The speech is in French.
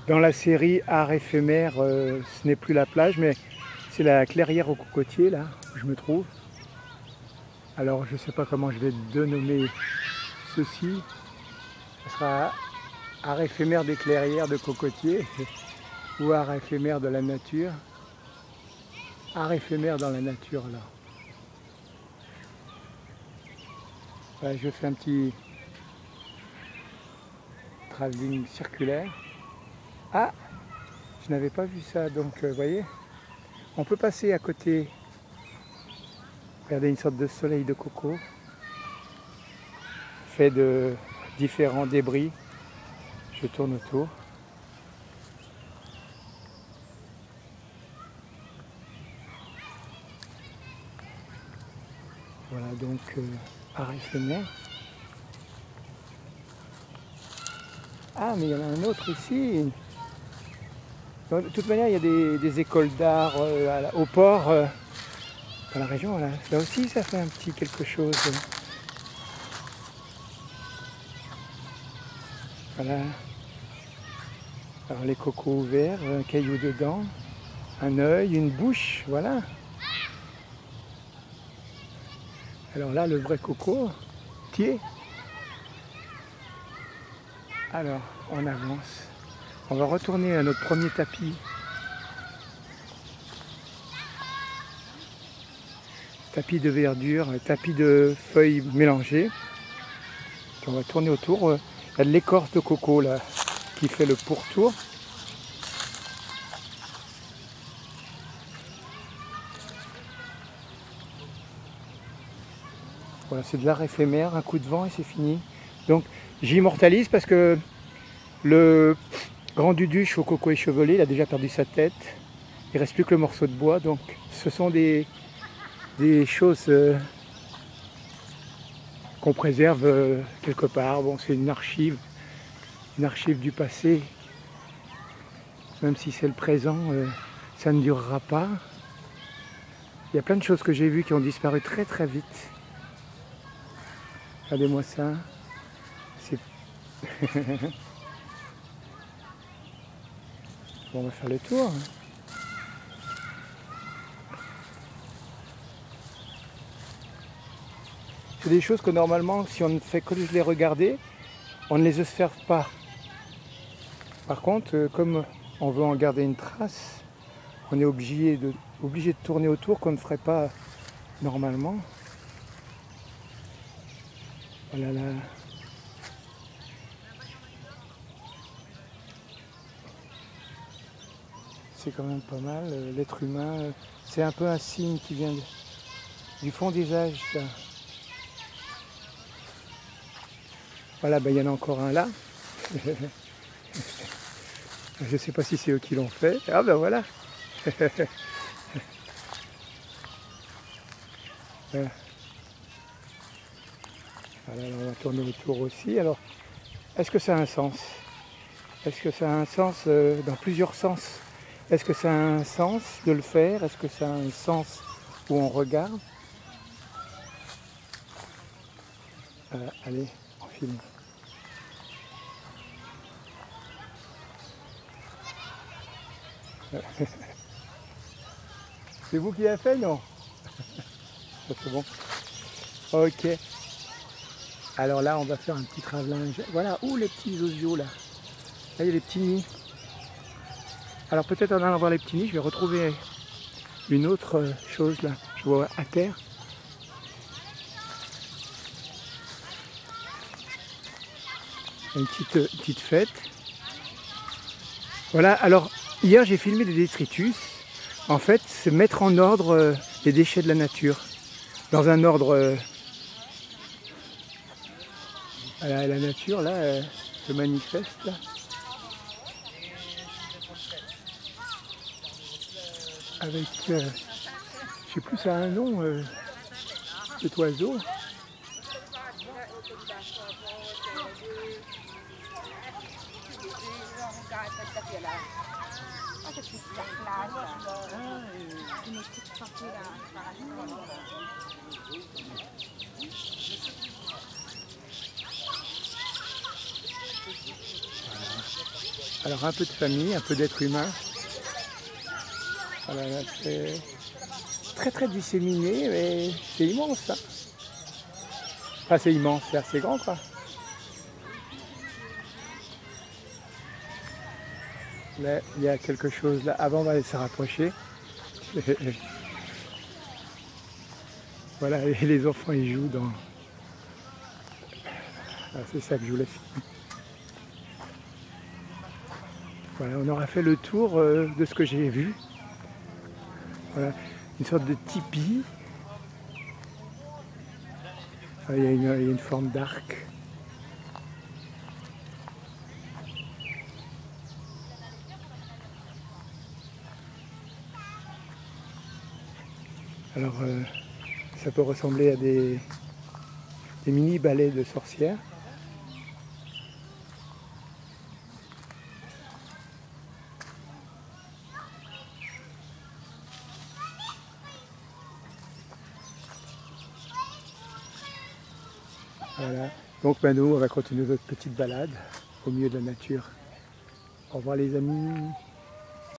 Dans la série Art éphémère, ce n'est plus la plage, mais c'est la clairière aux cocotiers, là, où je me trouve. Alors, je ne sais pas comment je vais dénommer ceci. Ce sera Art éphémère des clairières de cocotiers ou Art éphémère de la nature. Art éphémère dans la nature, là. Voilà, je fais un petit travelling circulaire. Ah, je n'avais pas vu ça, donc vous voyez, on peut passer à côté. Regardez, une sorte de soleil de coco fait de différents débris. Je tourne autour. Voilà donc art éphémère. Ah, mais il y en a un autre ici. De toute manière, il y a des écoles d'art au port, dans la région. Là aussi, ça fait un petit quelque chose. Voilà. Alors les cocos ouverts, un caillou dedans, un œil, une bouche, voilà. Alors là, le vrai coco, pied. Alors, on avance. On va retourner à notre premier tapis. Tapis de verdure, tapis de feuilles mélangées. Puis on va tourner autour. Il y a de l'écorce de coco là qui fait le pourtour. Voilà, c'est de l'art éphémère, un coup de vent et c'est fini. Donc j'immortalise parce que le grand duduche au coco échevelé, il a déjà perdu sa tête. Il ne reste plus que le morceau de bois. Donc ce sont des choses qu'on préserve quelque part. Bon, c'est une archive du passé. Même si c'est le présent, ça ne durera pas. Il y a plein de choses que j'ai vues qui ont disparu très très vite. Regardez-moi ça. C'est... Bon, on va faire le tour. C'est des choses que normalement, si on ne fait que les regarder, on ne les observe pas. Par contre, comme on veut en garder une trace, on est obligé de tourner autour qu'on ne ferait pas normalement. Voilà là. C'est quand même pas mal. L'être humain, c'est un peu un signe qui vient du fond des âges. Ça. Voilà, ben, il y en a encore un là. Je ne sais pas si c'est eux qui l'ont fait. Ah ben voilà. Voilà. Voilà, on va tourner autour aussi. Alors, est-ce que ça a un sens? Est-ce que ça a un sens dans plusieurs sens? Est-ce que ça a un sens de le faire? Est-ce que ça a un sens où on regarde? Allez, on filme. C'est vous qui l'avez fait, non? C'est bon. Ok. Alors là, on va faire un petit travelling. Voilà, où les petits osios là? Là, il y a les petits nids. Alors peut-être en allant voir les petits nids, je vais retrouver une autre chose là. Je vois à terre. Une petite fête. Voilà, alors hier j'ai filmé des détritus. En fait, c'est mettre en ordre les déchets de la nature. Dans un ordre... la nature là se manifeste. Là. Avec... je sais plus, ça a un nom, cet oiseau. Alors un peu de famille, un peu d'être humain. Voilà, là, c'est très disséminé, mais c'est immense ça. Enfin c'est immense, c'est assez grand quoi. Là, il y a quelque chose là. Avant, on va aller se rapprocher. Voilà, et les enfants ils jouent dans. Ah, c'est ça que je voulais filmer. Voilà, on aura fait le tour de ce que j'ai vu. Voilà, une sorte de tipi. Ah, il y a une forme d'arc. Alors, ça peut ressembler à des mini balais de sorcières. Voilà. Donc nous, on va continuer notre petite balade au milieu de la nature. Au revoir les amis.